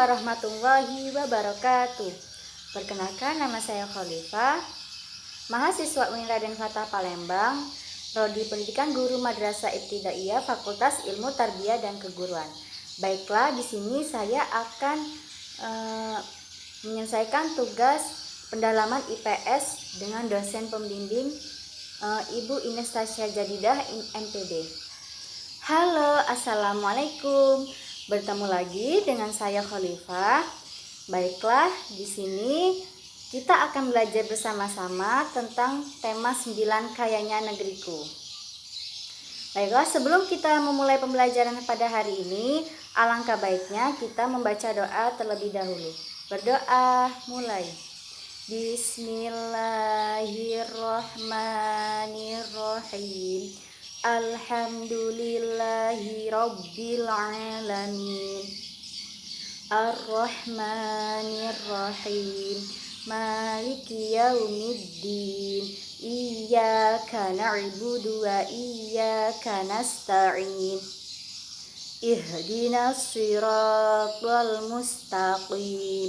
warahmatullahi wabarakatuh. Perkenalkan, nama saya Khalifah, mahasiswa UIN Raden Fatah Palembang, Prodi Pendidikan Guru Madrasah Ibtidaiyah, Fakultas Ilmu Tarbiyah dan Keguruan. Baiklah, di sini saya akan menyelesaikan tugas pendalaman IPS dengan dosen pembimbing Ibu Ines Tasya Jadidah, MPD. Halo, assalamualaikum. Bertemu lagi dengan saya Khalifah. Baiklah, di sini kita akan belajar bersama-sama tentang tema 9 kayanya negeriku. Baiklah, sebelum kita memulai pembelajaran pada hari ini, alangkah baiknya kita membaca doa terlebih dahulu. Berdoa, mulai. Bismillahirrahmanirrahim. Alhamdulillahi Rabbil Alamin. Ar-Rahmanir-Rahim. Maliki Yaumiddin. Iyyaka na'budu wa iyyaka nasta'in. Ihdinas siratal mustaqim.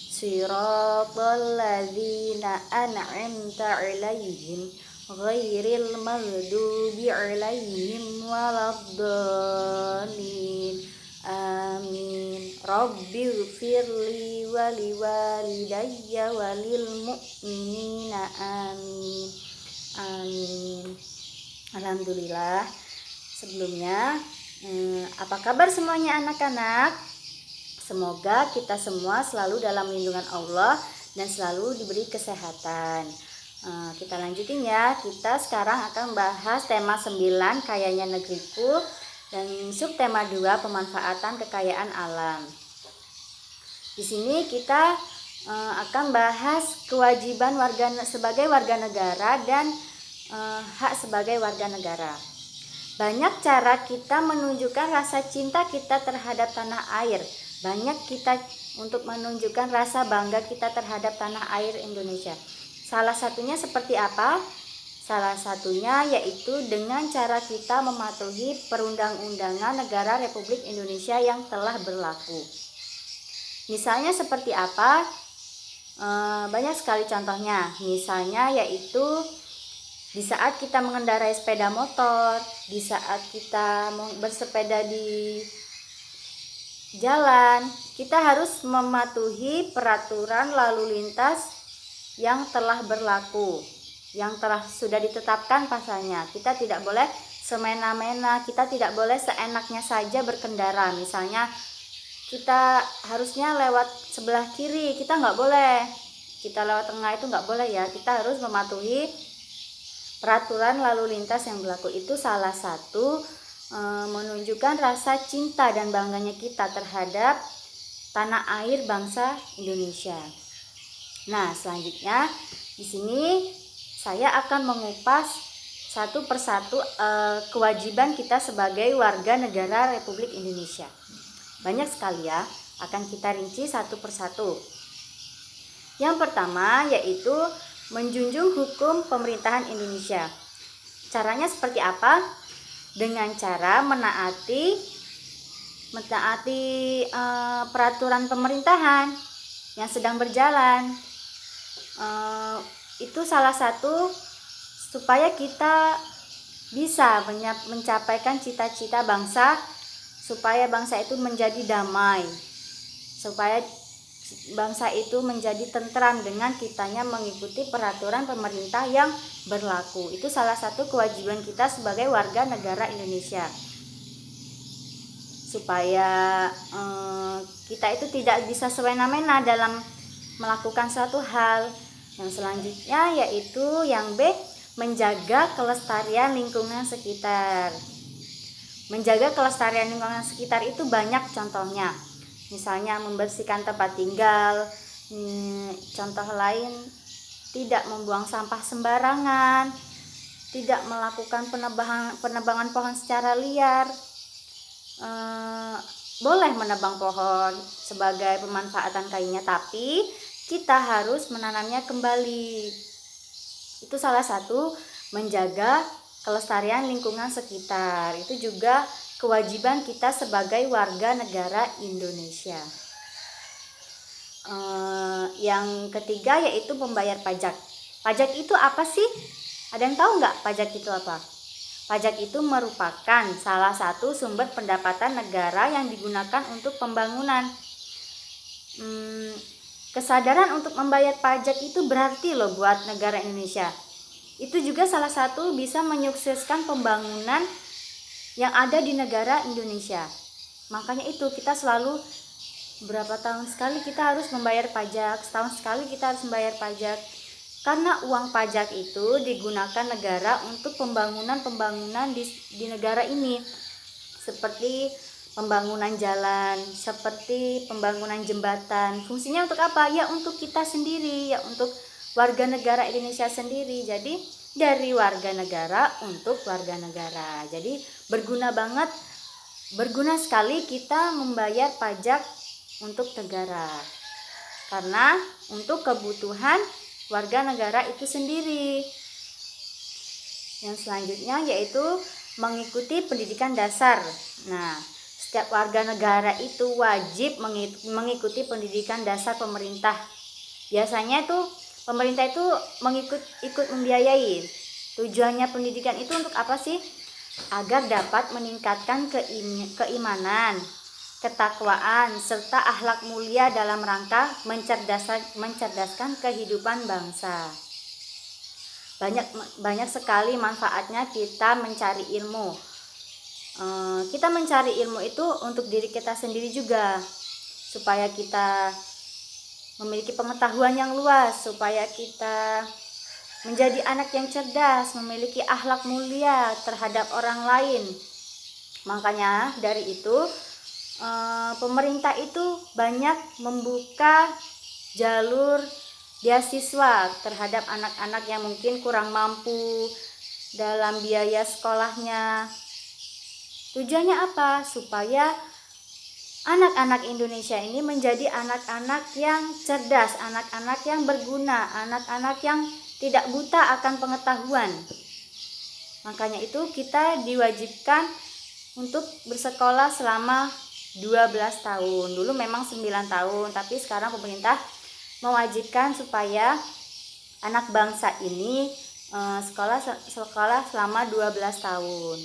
Siratal ladzina an'amta 'alaihim ghairil maghdubi 'alaihim waladdallin. Amin. Rabbighfirli wa liwalidayya walil mu'minina. Amin. Amin. Alhamdulillah. Sebelumnya, apa kabar semuanya anak-anak? Semoga kita semua selalu dalam lindungan Allah dan selalu diberi kesehatan. Kita lanjutin ya. Kita sekarang akan membahas tema 9 kayanya negeriku dan subtema 2 pemanfaatan kekayaan alam. Di sini kita akan bahas kewajiban sebagai warga negara dan hak sebagai warga negara. Banyak cara kita menunjukkan rasa cinta kita terhadap tanah air. Banyak kita untuk menunjukkan rasa bangga kita terhadap tanah air Indonesia. Salah satunya seperti apa? Salah satunya yaitu dengan cara kita mematuhi perundang-undangan negara Republik Indonesia yang telah berlaku. Misalnya seperti apa? Banyak sekali contohnya. Misalnya yaitu di saat kita mengendarai sepeda motor, di saat kita bersepeda di jalan, kita harus mematuhi peraturan lalu lintas yang telah berlaku, yang sudah ditetapkan pasalnya. Kita tidak boleh semena-mena, kita tidak boleh seenaknya saja berkendara. Misalnya kita harusnya lewat sebelah kiri, kita nggak boleh. Kita lewat tengah itu nggak boleh ya. Kita harus mematuhi peraturan lalu lintas yang berlaku. Itu salah satu menunjukkan rasa cinta dan bangganya kita terhadap tanah air bangsa Indonesia. Nah, selanjutnya di sini saya akan mengupas satu persatu kewajiban kita sebagai warga negara Republik Indonesia. Banyak sekali ya, akan kita rinci satu persatu. Yang pertama yaitu menjunjung hukum pemerintahan Indonesia. Caranya seperti apa? Dengan cara menaati peraturan pemerintahan yang sedang berjalan. Itu salah satu supaya kita bisa mencapaikan cita-cita bangsa, supaya bangsa itu menjadi damai, supaya bangsa itu menjadi tentram dengan kitanya mengikuti peraturan pemerintah yang berlaku. Itu salah satu kewajiban kita sebagai warga negara Indonesia, supaya kita itu tidak bisa semena-mena dalam melakukan suatu hal. Yang selanjutnya yaitu yang B, menjaga kelestarian lingkungan sekitar. Menjaga kelestarian lingkungan sekitar itu banyak contohnya. Misalnya membersihkan tempat tinggal. Contoh lain, tidak membuang sampah sembarangan, tidak melakukan penebangan pohon secara liar. Boleh menebang pohon sebagai pemanfaatan kayunya, tapi kita harus menanamnya kembali. Itu salah satu menjaga kelestarian lingkungan sekitar. Itu juga kewajiban kita sebagai warga negara Indonesia. Yang ketiga yaitu membayar pajak. Pajak itu apa sih? Ada yang tahu nggak pajak itu apa? Pajak itu merupakan salah satu sumber pendapatan negara yang digunakan untuk pembangunan. Kesadaran untuk membayar pajak itu berarti loh buat negara Indonesia. Itu juga salah satu bisa menyukseskan pembangunan yang ada di negara Indonesia. Makanya itu kita selalu berapa tahun sekali kita harus membayar pajak, setahun sekali kita harus membayar pajak. Karena uang pajak itu digunakan negara untuk pembangunan di negara ini. Seperti pembangunan jalan, seperti pembangunan jembatan. Fungsinya untuk apa? Ya untuk kita sendiri, ya untuk warga negara Indonesia sendiri. Jadi dari warga negara untuk warga negara. Jadi berguna banget, berguna sekali kita membayar pajak untuk negara. Karena untuk kebutuhan warga negara itu sendiri. Yang selanjutnya yaitu mengikuti pendidikan dasar. Nah, setiap warga negara itu wajib mengikuti pendidikan dasar pemerintah. Biasanya itu pemerintah itu ikut membiayai. Tujuannya pendidikan itu untuk apa sih? Agar dapat meningkatkan keimanan, ketakwaan, serta akhlak mulia dalam rangka mencerdaskan kehidupan bangsa. Banyak sekali manfaatnya kita mencari ilmu. Kita mencari ilmu itu untuk diri kita sendiri juga, supaya kita memiliki pengetahuan yang luas, supaya kita menjadi anak yang cerdas, memiliki akhlak mulia terhadap orang lain. Makanya dari itu pemerintah itu banyak membuka jalur beasiswa terhadap anak-anak yang mungkin kurang mampu dalam biaya sekolahnya. Tujuannya apa? Supaya anak-anak Indonesia ini menjadi anak-anak yang cerdas, anak-anak yang berguna, anak-anak yang tidak buta akan pengetahuan. Makanya itu kita diwajibkan untuk bersekolah selama 12 tahun. Dulu memang 9 tahun, tapi sekarang pemerintah mewajibkan supaya anak bangsa ini sekolah selama 12 tahun.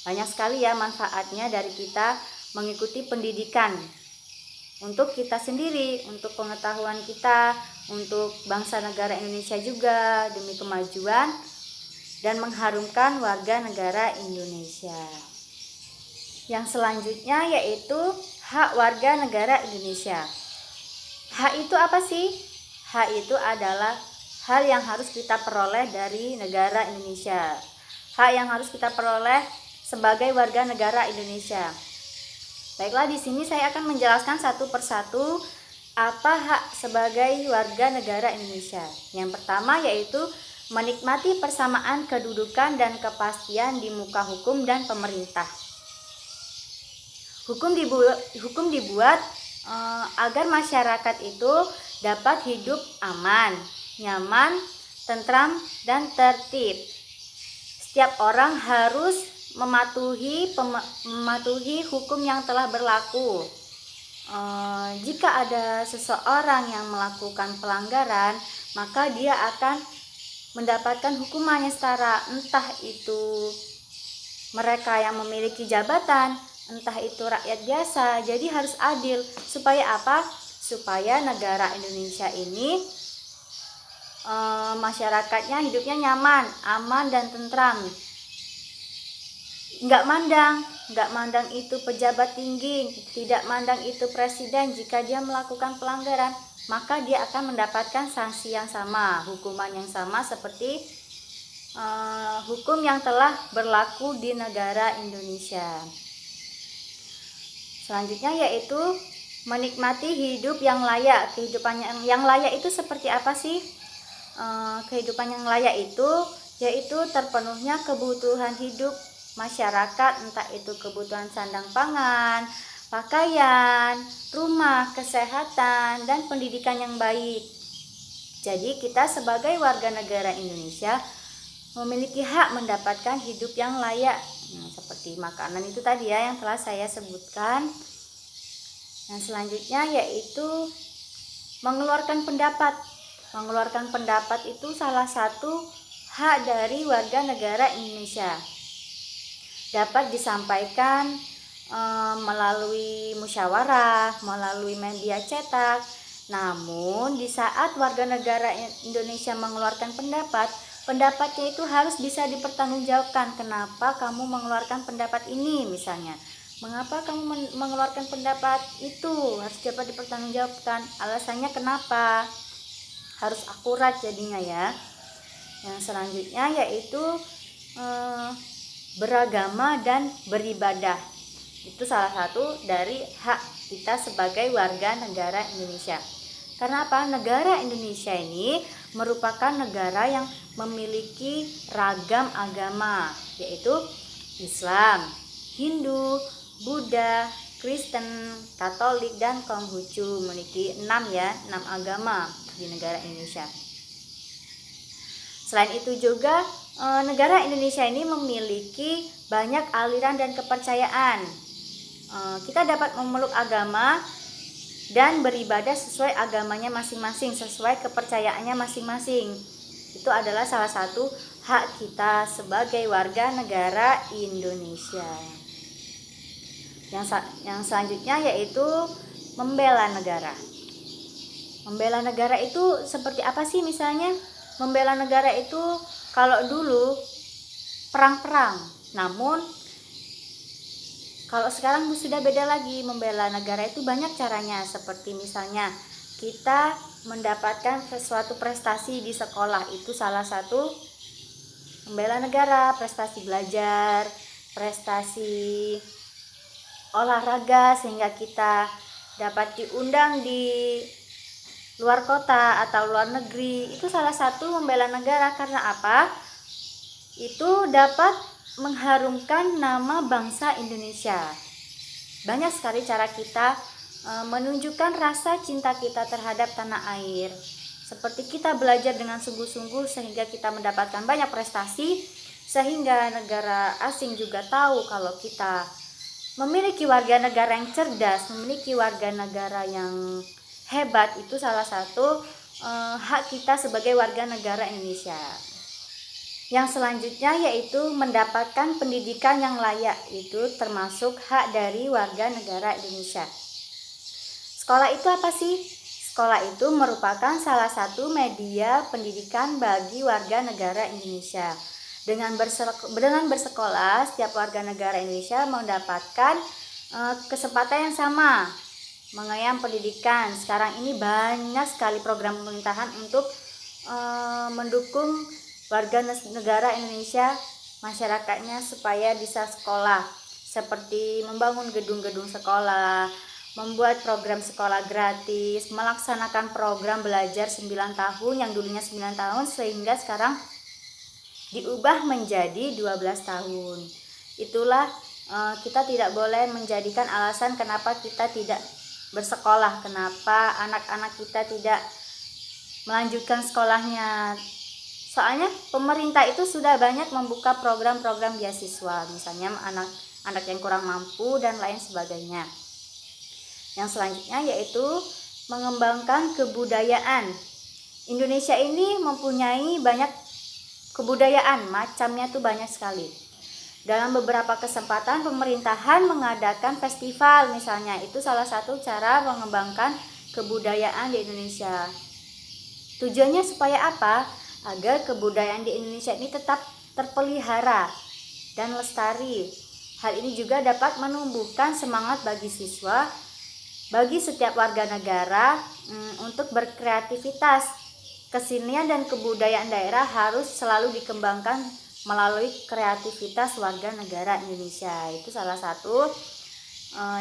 Banyak sekali ya manfaatnya dari kita mengikuti pendidikan untuk kita sendiri, untuk pengetahuan kita, untuk bangsa negara Indonesia juga, demi kemajuan dan mengharumkan warga negara Indonesia. Yang selanjutnya yaitu hak warga negara Indonesia. Hak itu apa sih? Hak itu adalah hal yang harus kita peroleh dari negara Indonesia. Hak yang harus kita peroleh sebagai warga negara Indonesia. Baiklah, di sini saya akan menjelaskan satu persatu apa hak sebagai warga negara Indonesia. Yang pertama yaitu menikmati persamaan kedudukan dan kepastian di muka hukum dan pemerintah. Hukum dibuat agar masyarakat itu dapat hidup aman, nyaman, tentram, dan tertib. Setiap orang harus mematuhi hukum yang telah berlaku. Jika ada seseorang yang melakukan pelanggaran, maka dia akan mendapatkan hukuman yang setara, entah itu mereka yang memiliki jabatan, entah itu rakyat biasa. Jadi harus adil. Supaya apa? Supaya negara Indonesia ini masyarakatnya hidupnya nyaman, aman, dan tentram. Nggak mandang itu pejabat tinggi, tidak mandang itu presiden. Jika dia melakukan pelanggaran, maka dia akan mendapatkan sanksi yang sama, hukuman yang sama seperti hukum yang telah berlaku di negara Indonesia. Selanjutnya yaitu menikmati hidup yang layak. Kehidupan yang layak itu seperti apa sih? Kehidupan yang layak itu yaitu terpenuhnya kebutuhan hidup masyarakat, entah itu kebutuhan sandang pangan, pakaian, rumah, kesehatan, dan pendidikan yang baik. Jadi kita sebagai warga negara Indonesia memiliki hak mendapatkan hidup yang layak. Seperti makanan itu tadi ya yang telah saya sebutkan. Yang selanjutnya yaitu mengeluarkan pendapat. Mengeluarkan pendapat itu salah satu hak dari warga negara Indonesia. Dapat disampaikan melalui musyawarah, melalui media cetak. Namun di saat warga negara Indonesia mengeluarkan pendapat, pendapatnya itu harus bisa dipertanggungjawabkan. Kenapa kamu mengeluarkan pendapat ini misalnya? Mengapa kamu mengeluarkan pendapat itu? Harus dapat dipertanggungjawabkan. Alasannya kenapa? Harus akurat jadinya ya. Yang selanjutnya yaitu beragama dan beribadah. Itu salah satu dari hak kita sebagai warga negara Indonesia. Karena apa? Negara Indonesia ini merupakan negara yang memiliki ragam agama, yaitu Islam, Hindu, Buddha, Kristen, Katolik, dan Konghucu. Memiliki 6 agama di negara Indonesia. Selain itu juga negara Indonesia ini memiliki banyak aliran dan kepercayaan. Kita dapat memeluk agama dan beribadah sesuai agamanya masing-masing, sesuai kepercayaannya masing-masing. Itu adalah salah satu hak kita sebagai warga negara Indonesia. Yang selanjutnya yaitu membela negara. Membela negara itu seperti apa sih misalnya? Membela negara itu kalau dulu perang-perang, namun kalau sekarang sudah beda lagi. Membela negara itu banyak caranya, seperti misalnya kita mendapatkan sesuatu prestasi di sekolah, itu salah satu membela negara. Prestasi belajar, prestasi olahraga sehingga kita dapat diundang di luar kota atau luar negeri, itu salah satu membela negara. Karena apa? Itu dapat mengharumkan nama bangsa Indonesia. Banyak sekali cara kita menunjukkan rasa cinta kita terhadap tanah air. Seperti kita belajar dengan sungguh-sungguh sehingga kita mendapatkan banyak prestasi, sehingga negara asing juga tahu kalau kita memiliki warga negara yang cerdas, memiliki warga negara yang hebat. Itu salah satu hak kita sebagai warga negara Indonesia. Yang selanjutnya yaitu mendapatkan pendidikan yang layak. Itu termasuk hak dari warga negara Indonesia. Sekolah itu apa sih? Sekolah itu merupakan salah satu media pendidikan bagi warga negara Indonesia. Dengan bersekolah, setiap warga negara Indonesia mendapatkan kesempatan yang sama mengenyam pendidikan. Sekarang ini banyak sekali program pemerintahan untuk mendukung warga negara Indonesia, masyarakatnya supaya bisa sekolah, seperti membangun gedung-gedung sekolah, membuat program sekolah gratis, melaksanakan program belajar 9 tahun yang dulunya 9 tahun sehingga sekarang diubah menjadi 12 tahun. Itulah kita tidak boleh menjadikan alasan kenapa kita tidak bersekolah, kenapa anak-anak kita tidak melanjutkan sekolahnya. Soalnya pemerintah itu sudah banyak membuka program-program beasiswa, misalnya anak-anak yang kurang mampu dan lain sebagainya. Yang selanjutnya yaitu mengembangkan kebudayaan. Indonesia ini mempunyai banyak kebudayaan, macamnya tuh banyak sekali. Dalam beberapa kesempatan pemerintahan mengadakan festival misalnya, itu salah satu cara mengembangkan kebudayaan di Indonesia. Tujuannya supaya apa? Agar kebudayaan di Indonesia ini tetap terpelihara dan lestari. Hal ini juga dapat menumbuhkan semangat bagi siswa, bagi setiap warga negara untuk berkreativitas. Kesenian dan kebudayaan daerah harus selalu dikembangkan melalui kreativitas warga negara Indonesia. Itu salah satu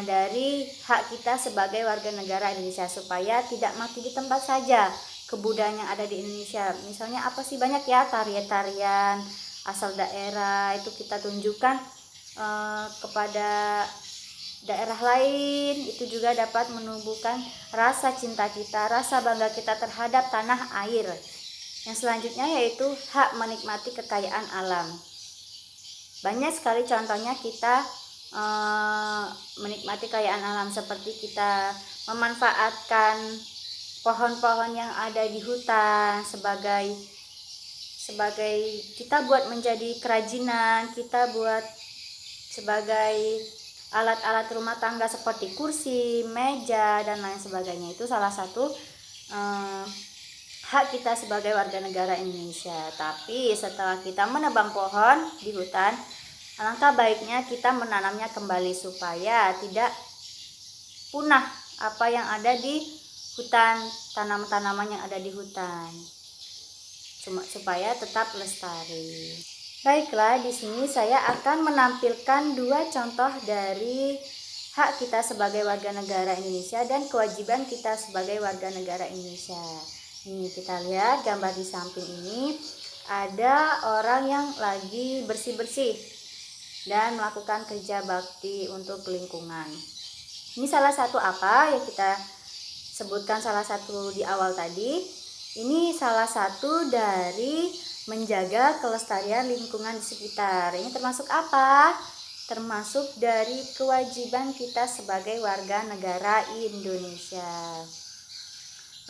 dari hak kita sebagai warga negara Indonesia, supaya tidak mati di tempat saja kebudayaan yang ada di Indonesia. Misalnya apa sih, banyak ya tarian-tarian asal daerah, itu kita tunjukkan kepada daerah lain. Itu juga dapat menumbuhkan rasa cinta kita, rasa bangga kita terhadap tanah air. Yang selanjutnya yaitu hak menikmati kekayaan alam. Banyak sekali contohnya kita menikmati kekayaan alam, seperti kita memanfaatkan pohon-pohon yang ada di hutan sebagai kita buat menjadi kerajinan, kita buat sebagai alat-alat rumah tangga seperti kursi, meja, dan lain sebagainya. Itu salah satu hak kita sebagai warga negara Indonesia. Tapi setelah kita menebang pohon di hutan, alangkah baiknya kita menanamnya kembali supaya tidak punah apa yang ada di hutan, tanaman-tanaman yang ada di hutan, supaya tetap lestari. Baiklah, di sini saya akan menampilkan 2 contoh dari hak kita sebagai warga negara Indonesia dan kewajiban kita sebagai warga negara Indonesia. Nih, kita lihat gambar di samping ini ada orang yang lagi bersih-bersih dan melakukan kerja bakti untuk lingkungan. Ini salah satu apa yang kita sebutkan salah satu di awal tadi. Ini salah satu dari menjaga kelestarian lingkungan di sekitar. Ini termasuk apa? Termasuk dari kewajiban kita sebagai warga negara Indonesia.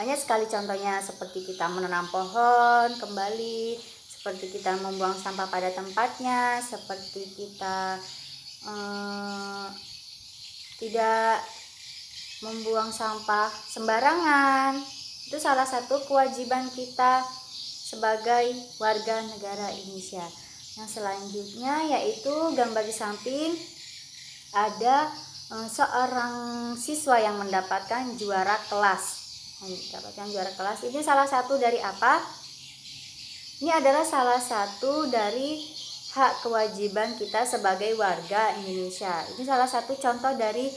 Banyak sekali contohnya, seperti kita menanam pohon kembali, seperti kita membuang sampah pada tempatnya, seperti kita tidak membuang sampah sembarangan. Itu salah satu kewajiban kita sebagai warga negara Indonesia. Yang selanjutnya yaitu gambar di samping ada seorang siswa yang mendapatkan juara kelas. Ini salah satu dari apa? Ini adalah salah satu dari hak kewajiban kita sebagai warga Indonesia. Ini salah satu contoh dari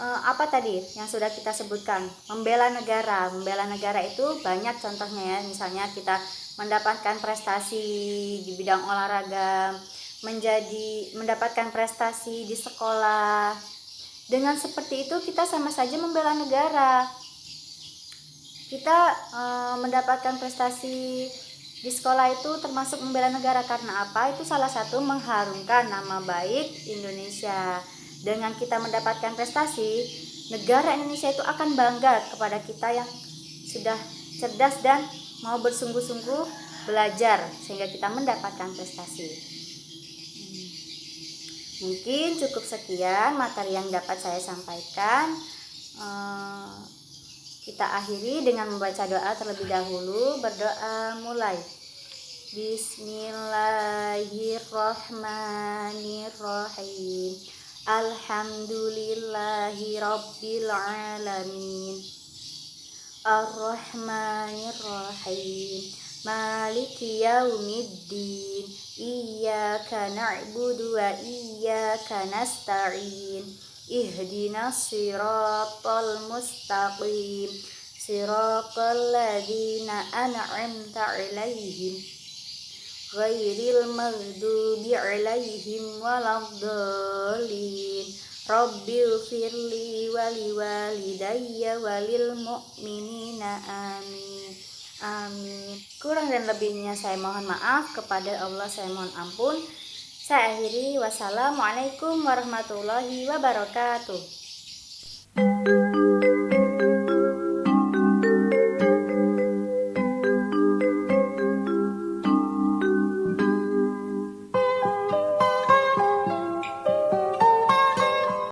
apa tadi yang sudah kita sebutkan, membela negara. Membela negara itu banyak contohnya ya, misalnya kita mendapatkan prestasi di bidang olahraga, mendapatkan prestasi di sekolah. Dengan seperti itu kita sama saja membela negara. Kita mendapatkan prestasi di sekolah itu termasuk membela negara. Karena apa? Itu salah satu mengharumkan nama baik Indonesia. Dengan kita mendapatkan prestasi, negara Indonesia itu akan bangga kepada kita yang sudah cerdas dan mau bersungguh-sungguh belajar sehingga kita mendapatkan prestasi. Mungkin cukup sekian materi yang dapat saya sampaikan. Kita akhiri dengan membaca doa terlebih dahulu. Berdoa mulai. Bismillahirrahmanirrahim. Alhamdulillahi rabbil alamin. Ar-Rahmanir-Rahim. Maliki yaumiddin. Iyyaka na'budu wa iyyaka nasta'in. Ihdinas siratal mustaqim. Siratal ladzina an'amta 'alaihim ghairil maghdubi 'alaihim waladdallin. Rabbighfirli wa liwalidayya walil mu'minina amin. Amin. Kurang dan lebihnya saya mohon maaf, kepada Allah saya mohon ampun. Saya akhiri. Wassalamualaikum warahmatullahi wabarakatuh.